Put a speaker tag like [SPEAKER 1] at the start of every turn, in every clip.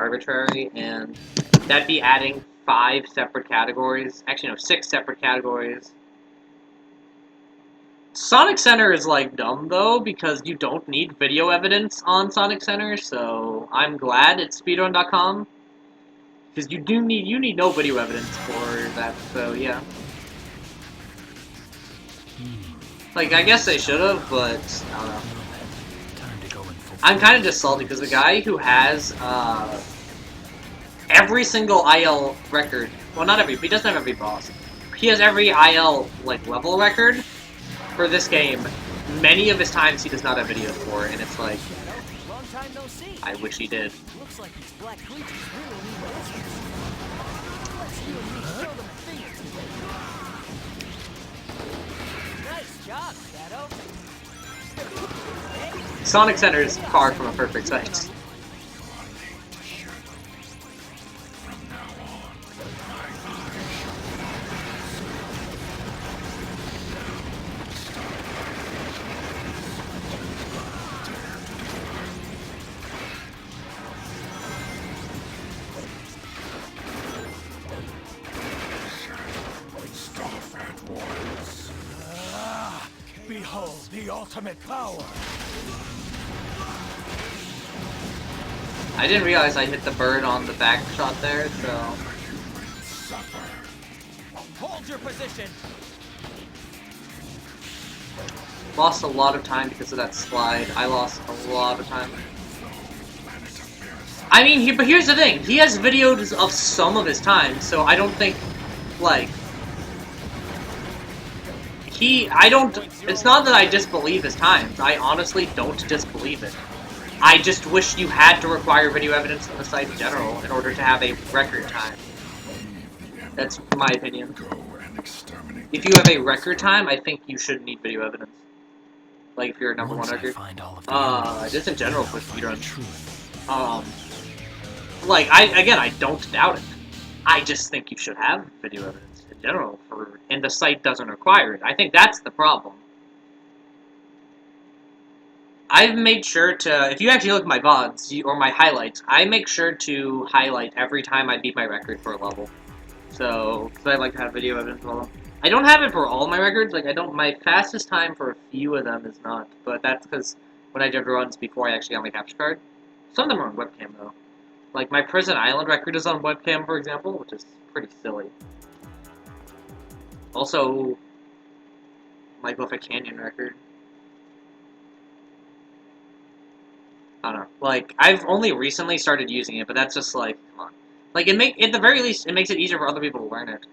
[SPEAKER 1] arbitrary, and that'd be adding 5 separate categories. Actually, no, 6 separate categories. Sonic Center is, like, dumb, though, because you don't need video evidence on Sonic Center, so I'm glad it's speedrun.com. Because you need no video evidence for that, so yeah. Like, I guess they should've, but, I don't know. I'm kind of just salty, because the guy who has, every single IL record, well, not every, he doesn't have every boss. He has every IL, like, level record for this game. Many of his times he does not have videos for, and it's like, I wish he did.
[SPEAKER 2] Looks like these black creatures really need answers. Let's you and me show them a thing or two. Nice job, Shadow.
[SPEAKER 1] Sonic Center is far from a perfect site.
[SPEAKER 3] Behold the ultimate power!
[SPEAKER 1] I didn't realize I hit the bird on the back shot there, so...
[SPEAKER 2] Hold your position!
[SPEAKER 1] Lost a lot of time because of that slide. I lost a lot of time. I mean, but here's the thing. He has videos of some of his time, so I don't think, like... It's not that I disbelieve his times. I honestly don't disbelieve it. I just wish you had to require video evidence on the site in general in order to have a record time. That's my opinion. If you have a record time, I think you should need video evidence. Like if you're a #1 record. Just in general for speedrun. Like, I don't doubt it. I just think you should have video evidence. General and the site doesn't require it. I think that's the problem. I've made sure to, if you actually look at my VODs or my highlights, I make sure to highlight every time I beat my record for a level. So, because I like to have video evidence of them. I don't have it for all my records, like my fastest time for a few of them is not, but that's because when I did runs before I actually got my capture card. Some of them are on webcam though. Like my Prison Island record is on webcam, for example, which is pretty silly. Also, my Glyphic Canyon record. I don't know. Like, I've only recently started using it, but that's just like, come on. Like, at the very least, it makes it easier for other people to learn it.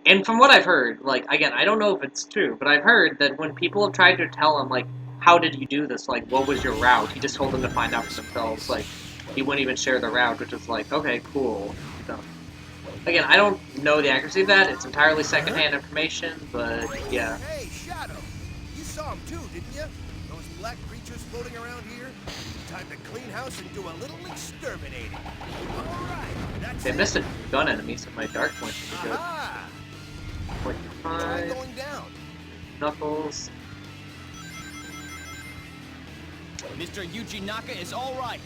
[SPEAKER 1] And from what I've heard, like, again, I don't know if it's true, but I've heard that when people have tried to tell him, like, how did you do this? Like, what was your route? He just told them to find out for themselves. Like, he wouldn't even share the route, which is like, okay, cool. So, again, I don't know the accuracy of that. It's entirely secondhand information, but yeah.
[SPEAKER 3] Hey, Shadow! You saw them too, didn't you? Those black creatures floating around here? Time to clean house and do a little exterminating. Alright,
[SPEAKER 1] They missed a gun enemy, so my dark points would be good. 0.5.
[SPEAKER 3] Going down.
[SPEAKER 1] Knuckles.
[SPEAKER 2] Mr. Yuji Naka is alright.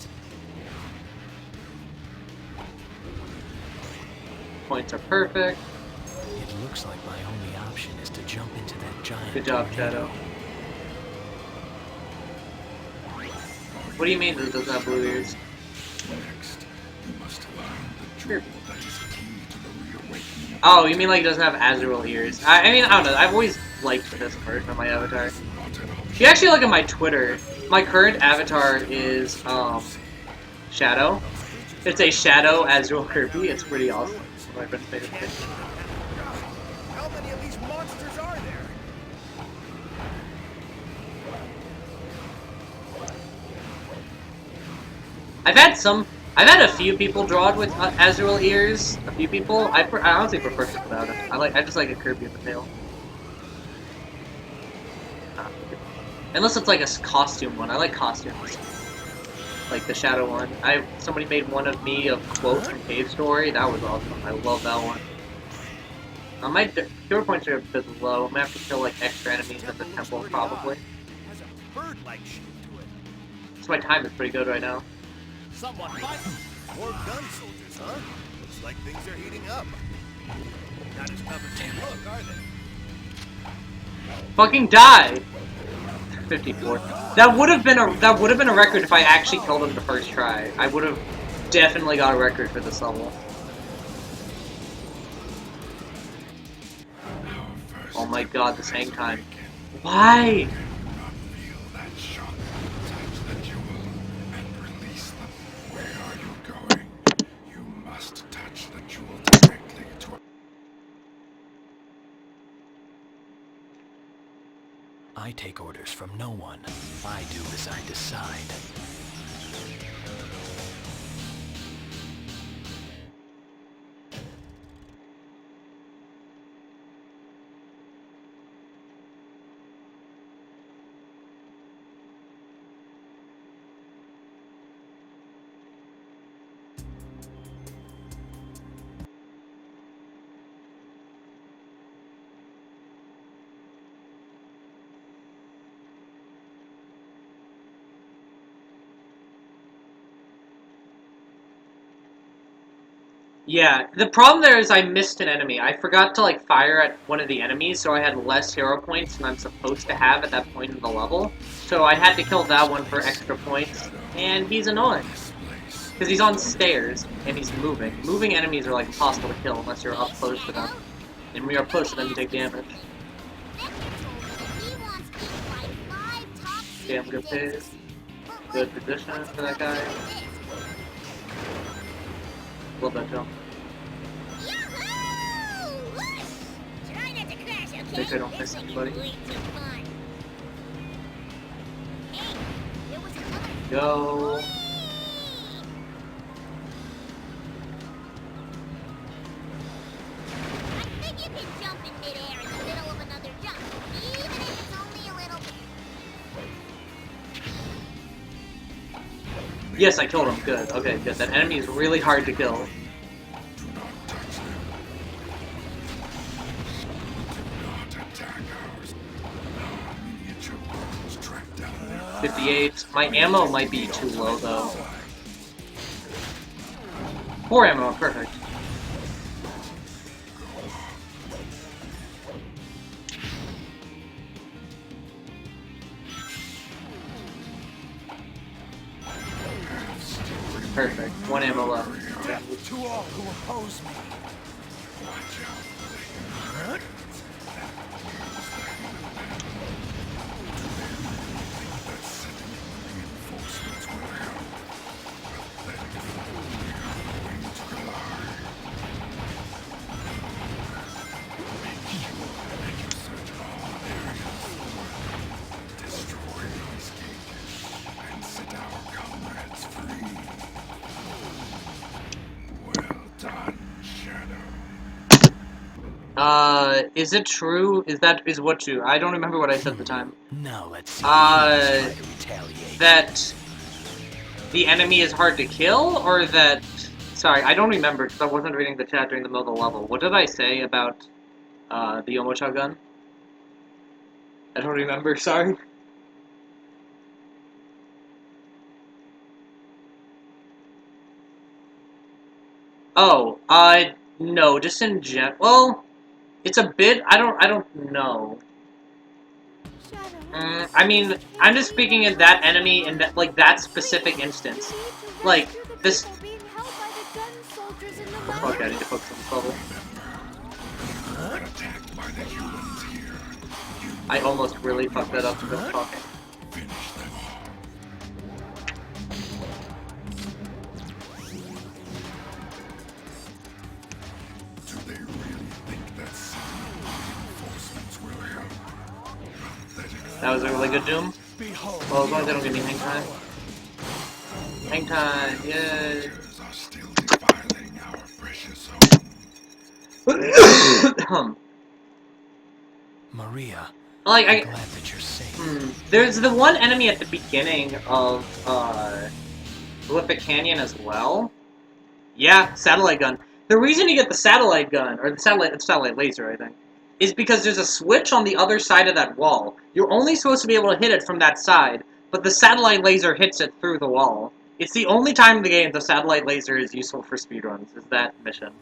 [SPEAKER 1] Points are perfect.
[SPEAKER 4] It looks like my only option is to jump into that giant.
[SPEAKER 1] Good job, Shadow. What do you mean that it doesn't have blue ears?
[SPEAKER 5] Next, you must learn the jewel that is key to the reawakening.
[SPEAKER 1] Oh, you mean like it doesn't have Azurillkirby ears? I mean, I don't know. I've always liked this version of my avatar. If you actually look at my Twitter, my current avatar is, Shadow. It's a Shadow Azurillkirby. It's pretty awesome. My friend's favorite thing.
[SPEAKER 3] How many of these monsters are there?
[SPEAKER 1] I've had a few people draw it with Azurill ears. A few people. I honestly prefer it without it. I just like a Kirby in the tail. Unless it's like a costume one. I like costumes. Like the Shadow one. Somebody made one of me of quotes from Cave Story. That was awesome. I love that one. My hero points are a bit low. I'm gonna have to kill like extra enemies at the temple probably.
[SPEAKER 3] Has a bird-like shape to it.
[SPEAKER 1] So my time is pretty good right now.
[SPEAKER 2] Someone fight!
[SPEAKER 3] More gun soldiers, huh? Looks like things are heating up. Not as tough as they look, are they?
[SPEAKER 1] Fucking die! 54. That would have been a record if I actually killed him the first try. I would have definitely got a record for this level. Oh my god, this hang time. Why?
[SPEAKER 4] I take orders from no one. I do as I decide.
[SPEAKER 1] Yeah, the problem there is I missed an enemy. I forgot to, like, fire at one of the enemies, so I had less hero points than I'm supposed to have at that point in the level. So I had to kill that one for extra points, and he's annoying. Because he's on stairs, and he's moving. Moving enemies are, like, impossible to kill unless you're up close to them. And when you're up close to them, you take damage. Damn good pace. Good position for that guy. Love that jump. Make sure I don't miss anybody. Go. Yes, I killed him. Good. Okay, good. That enemy is really hard to kill. 58. My ammo might be too low, though. 4 ammo, perfect. Perfect. 1 ammo left.
[SPEAKER 3] Death to all who oppose me.
[SPEAKER 1] Is it true? Is what true? I don't remember what I said at the time.
[SPEAKER 4] Now let's see who's to retaliate.
[SPEAKER 1] That the enemy is hard to kill, or that... Sorry, I don't remember, because I wasn't reading the chat during the middle of the level. What did I say about, the Yomocha gun? I don't remember, sorry. Oh, no, just in well, it's a bit, I don't know. I mean, I'm just speaking of that enemy in that, like, that specific instance. Like, this... Fuck, I need to focus on this level. I almost really fucked that up with talking. That was a really good Doom. Well, as long as they don't give me hang time. Hang time, yay!
[SPEAKER 4] Maria,
[SPEAKER 1] Like,
[SPEAKER 4] I'm glad that you're safe.
[SPEAKER 1] There's the one enemy at the beginning of, Prolific Canyon as well. Yeah, satellite gun. The reason you get the satellite gun, or the satellite laser, I think, is because there's a switch on the other side of that wall. You're only supposed to be able to hit it from that side, but the satellite laser hits it through the wall. It's the only time in the game the satellite laser is useful for speedruns, is that mission.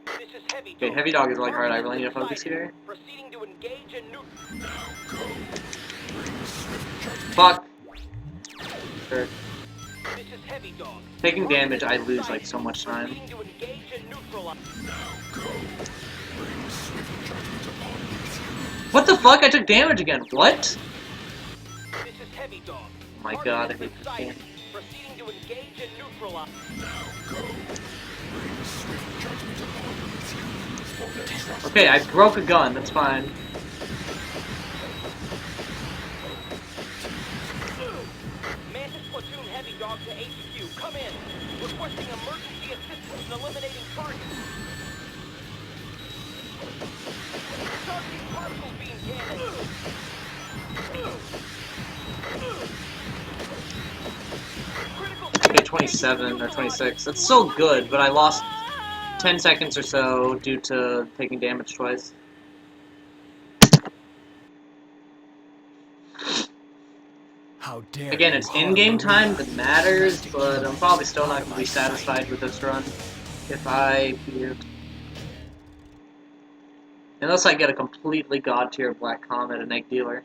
[SPEAKER 6] This is Heavy
[SPEAKER 1] Okay,
[SPEAKER 6] Dog.
[SPEAKER 1] Heavy Dog is really hard, I
[SPEAKER 6] Target
[SPEAKER 1] really need to focus
[SPEAKER 6] sighted.
[SPEAKER 1] here.
[SPEAKER 6] Proceeding to engage and
[SPEAKER 5] Now go. Bring swift judgment.
[SPEAKER 1] Fuck. Sure.
[SPEAKER 6] This is Heavy Dog.
[SPEAKER 1] Taking
[SPEAKER 6] Target
[SPEAKER 1] damage, I lose
[SPEAKER 6] sighted.
[SPEAKER 1] like so much time.
[SPEAKER 6] Proceeding to engage and neutralize.
[SPEAKER 5] Now go. Bring swift judgment upon these humans.
[SPEAKER 1] What the fuck? I took damage again. What?
[SPEAKER 6] This is Heavy Dog.
[SPEAKER 1] Oh my
[SPEAKER 6] Target
[SPEAKER 1] god, I
[SPEAKER 6] has
[SPEAKER 1] hate
[SPEAKER 6] been
[SPEAKER 1] this
[SPEAKER 6] sighted.
[SPEAKER 1] game.
[SPEAKER 6] Proceeding to engage and neutralize.
[SPEAKER 5] Now go. Bring swift judgment upon these humans for their trust.
[SPEAKER 1] Okay, I broke a gun, that's fine.
[SPEAKER 6] Mantis platoon Heavy Dog to HQ. Come in. Requesting emergency assistance in eliminating targets. Targeting particle beam cannon.
[SPEAKER 1] Okay, 27 or 26. That's still good, but I lost 10 seconds or so due to taking damage twice.
[SPEAKER 4] How dare
[SPEAKER 1] Again,
[SPEAKER 4] you
[SPEAKER 1] it's
[SPEAKER 4] harm
[SPEAKER 1] in-game
[SPEAKER 4] Maria.
[SPEAKER 1] time that matters, but I'm probably still not going to be satisfied with this run if I beat it. Unless I get a completely god-tier Black Comet and Egg Dealer.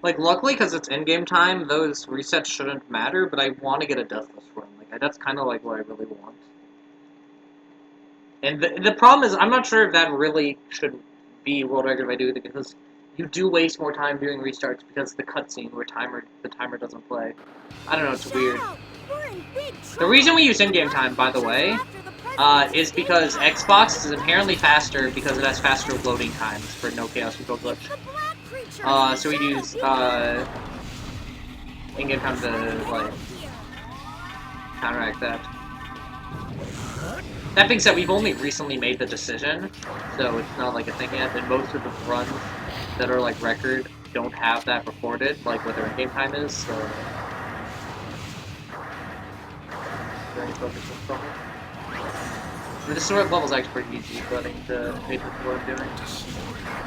[SPEAKER 1] Like, luckily, because it's in-game time, those resets shouldn't matter, but I want to get a Deathless run. Like, that's kind of like what I really want. And the problem is, I'm not sure if that really should be world record if I do it, because you do waste more time doing restarts because of the cutscene where the timer doesn't play. I don't know, it's weird. The reason we use in-game time, by the way, is because Xbox is inherently faster because it has faster loading times for no chaos control glitch. So we use in-game time to like counteract that. That being said, we've only recently made the decision, so it's not like a thing yet, and most of the runs that are like record don't have that recorded, like what their in-game time is, so... Very focused on trouble. I mean, the sword level is actually pretty easy, but I think the basic of what I'm doing.
[SPEAKER 5] Destroy their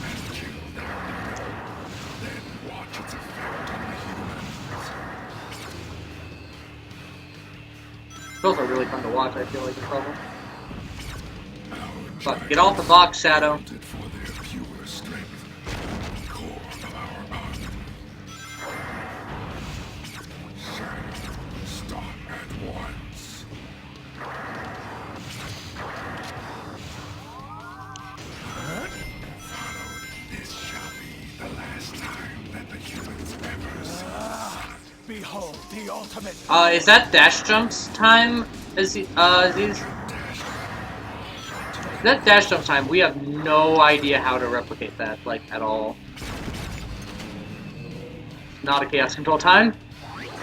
[SPEAKER 5] and kill their leader. Then watch its effect on the humans.
[SPEAKER 1] Those are really fun to watch, I feel like, in trouble. But get off the box, Shadow.
[SPEAKER 5] Wanted for their pure strength, the core of our army. Stop at once. Follow. This shall be the last time that the humans ever see the sun.
[SPEAKER 4] Behold the ultimate.
[SPEAKER 1] Is that dash jumps time? Is these? That dash jump time, we have no idea how to replicate that, like, at all. Not a chaos control time.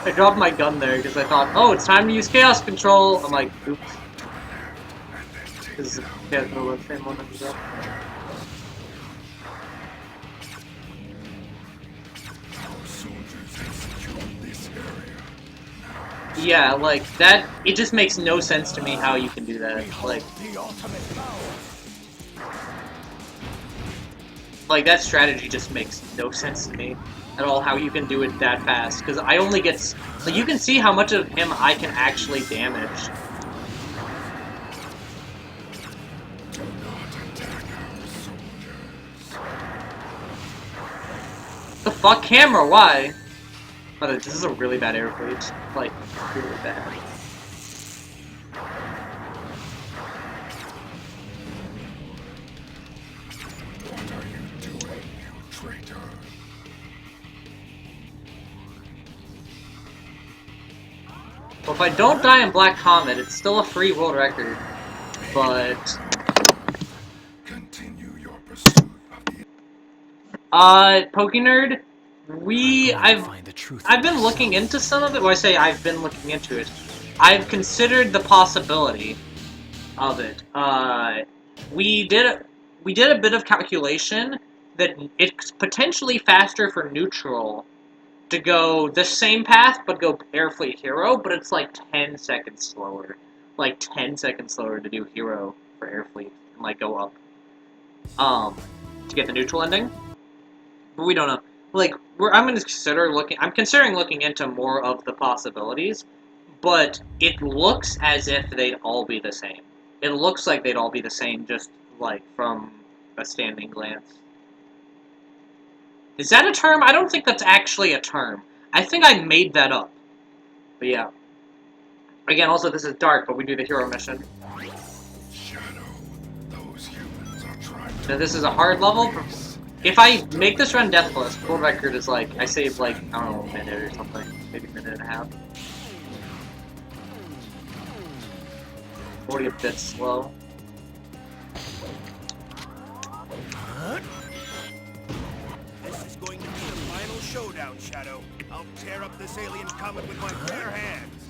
[SPEAKER 1] I dropped my gun there because I thought, oh, it's time to use chaos control. I'm like, oops. This is chaos control at the same moment as well.
[SPEAKER 5] Our soldiers have secured this area.
[SPEAKER 1] Yeah, like, that, it just makes no sense to me how you can do that. Like, that strategy just makes no sense to me at all, how you can do it that fast. Because I only get, like, you can see how much of him I can actually damage.
[SPEAKER 5] Do not attack our soldiers.
[SPEAKER 1] The fuck, camera? Why? Oh, this is a really bad air fleet. Like, really bad.
[SPEAKER 5] What are you doing, you traitor?
[SPEAKER 1] Well, if I don't die in Black Comet, it's still a free world record. But...
[SPEAKER 5] Continue your pursuit of the...
[SPEAKER 1] Pokenerd, I've been looking into some of it. Well, I say I've been looking into it. I've considered the possibility of it. We did a bit of calculation that it's potentially faster for neutral to go the same path, but go Airfleet Hero, but it's like 10 seconds slower. Like 10 seconds slower to do Hero for Airfleet. might go up. To get the neutral ending. But we don't know. Like, I'm considering looking into more of the possibilities, but it looks as if they'd all be the same. It looks like they'd all be the same, just, like, from a standing glance. Is that a term? I don't think that's actually a term. I think I made that up. But yeah. Again, also, this is dark, but we do the hero mission.
[SPEAKER 5] Shadow, those humans are trying
[SPEAKER 1] Now,
[SPEAKER 5] to...
[SPEAKER 1] this is a hard level. If I make this run deathless, full record is like, I saved like, I don't know, a minute or something. Maybe a minute and a half. 40 a bit slow.
[SPEAKER 3] This is going to be the final showdown, Shadow. I'll tear up this alien comet with my bare hands.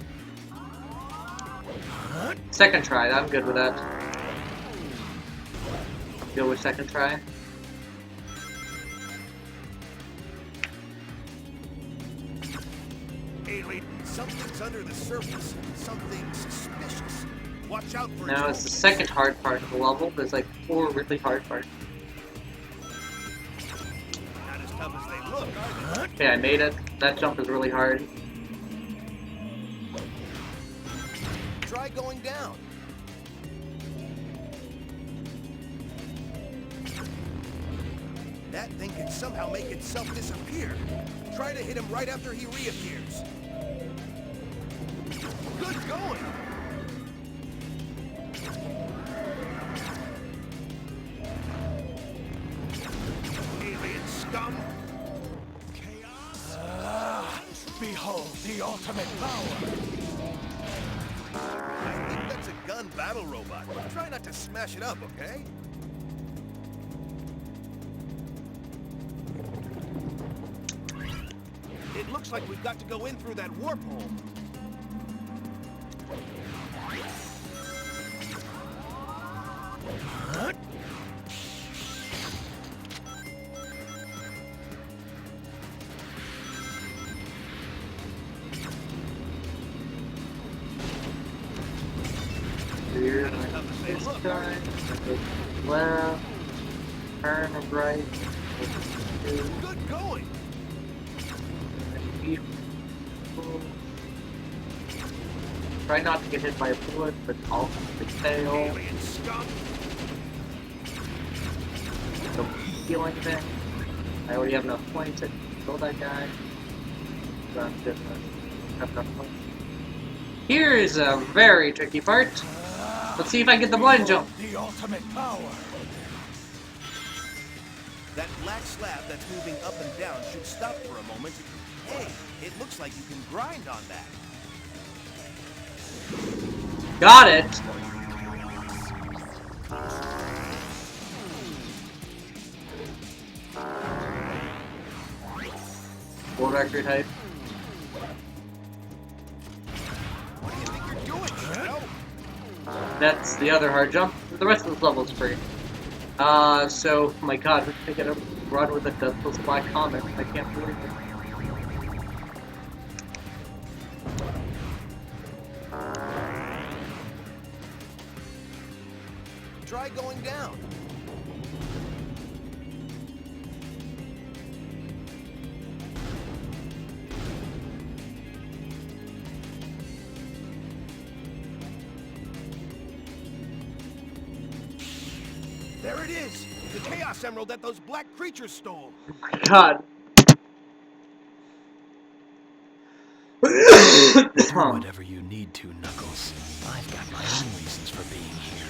[SPEAKER 1] Second try, I'm good with that. Go with second try.
[SPEAKER 3] Alien, something's under the surface. Something suspicious. Watch out for
[SPEAKER 1] Now it's the second hard part of the level. There's like 4 really hard parts.
[SPEAKER 3] Not as tough as they look, are they?
[SPEAKER 1] Okay, I made it. That jump is really hard.
[SPEAKER 3] Try going down. That thing can somehow make itself disappear. Try to hit him right after he reappears. Good going. Alien scum.
[SPEAKER 4] Behold the ultimate power.
[SPEAKER 3] I think that's a gun battle robot. Try not to smash it up, okay? It looks like we've got to go in through that warp hole.
[SPEAKER 1] Here,
[SPEAKER 3] Not as tough as they
[SPEAKER 1] this
[SPEAKER 3] look,
[SPEAKER 1] guy. Left. Turn right.
[SPEAKER 3] Good going.
[SPEAKER 1] Try not to get hit by a bullet, but also the tail.
[SPEAKER 3] Alien scum.
[SPEAKER 1] Don't heal anything. I already have enough points to kill that guy. So I'm just gonna have enough points. Here is a very tricky part. Let's see if I get the blind jump.
[SPEAKER 4] The ultimate power.
[SPEAKER 3] That black slab that's moving up and down should stop for a moment. Hey, it looks like you can grind on that.
[SPEAKER 1] Got it. World record height.
[SPEAKER 3] What do you think you're doing, Shadow?
[SPEAKER 1] That's the other hard jump. The rest of this level is free. So, my god, we're gonna run with a deathless black comet. I can't believe it.
[SPEAKER 3] Try going down. There it is! The Chaos Emerald that those black creatures stole!
[SPEAKER 1] Oh my god.
[SPEAKER 4] Do whatever you need to, Knuckles. I've got my own reasons for being here.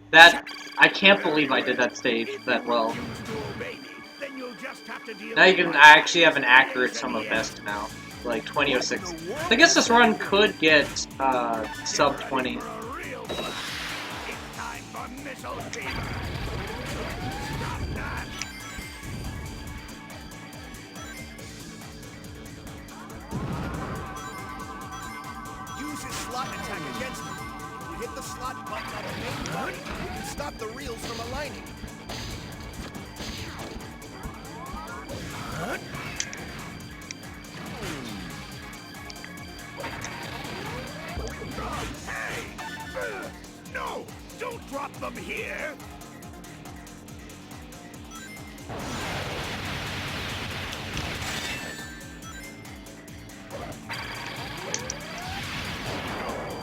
[SPEAKER 1] That, I can't believe I did that stage that well. Now you can actually have an accurate sum of best now. Like 2006. I guess this run could get sub 20.
[SPEAKER 3] slot attack against it. If you hit the slot button on the main part, you can stop the reels from aligning.
[SPEAKER 5] Hey! No! Don't drop them here!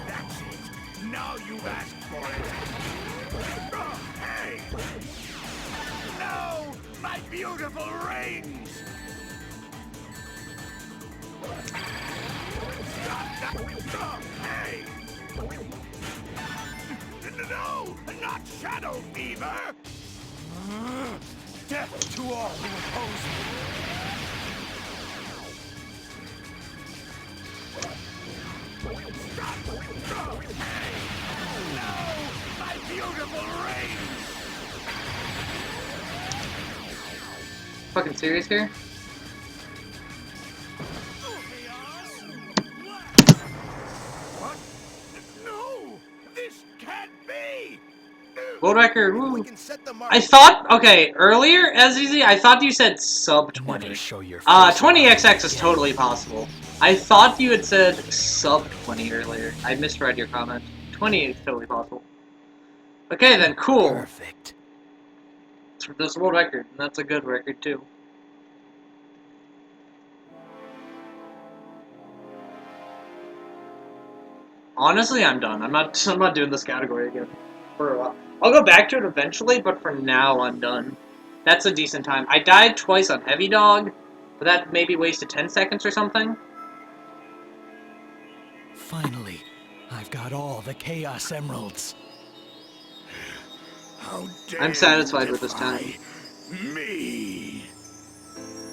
[SPEAKER 5] That's it! Now you've asked for it! Hey! No! My beautiful rings! Hey! No! Not Shadow Fever! Death to all who oppose me! Hey! No! My beautiful rings!
[SPEAKER 1] Fucking serious here?
[SPEAKER 5] What? No! This can't be!
[SPEAKER 1] World record,
[SPEAKER 3] We
[SPEAKER 1] woo.
[SPEAKER 3] can set the mark.
[SPEAKER 1] I thought, okay, earlier, as easy, I thought you said sub 20.
[SPEAKER 4] Never show your face
[SPEAKER 1] 20XX is
[SPEAKER 4] again.
[SPEAKER 1] totally possible. I thought you had said sub 20 earlier. I misread your comment. 20 is totally possible. Okay then, cool.
[SPEAKER 4] Perfect.
[SPEAKER 1] This world record, and that's a good record too. Honestly, I'm done. I'm not doing this category again for a while. I'll go back to it eventually, but for now, I'm done. That's a decent time. I died twice on Heavy Dog, but that maybe wasted 10 seconds or something.
[SPEAKER 4] Finally, I've got all the Chaos Emeralds.
[SPEAKER 5] How dare
[SPEAKER 1] I'm satisfied
[SPEAKER 5] you
[SPEAKER 1] with this time.
[SPEAKER 5] defy me!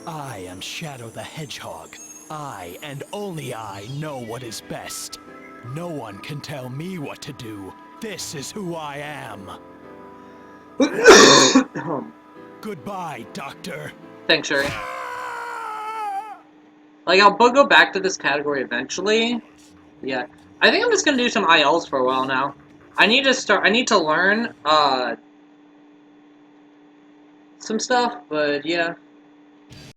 [SPEAKER 4] I am Shadow the Hedgehog. I, and only I, know what is best. No one can tell me what to do. This is who I am. Goodbye, Doctor.
[SPEAKER 1] Thanks, Sherry. Like, I'll go back to this category eventually. Yeah. I think I'm just gonna do some ILs for a while now. I need to learn, some stuff, but yeah.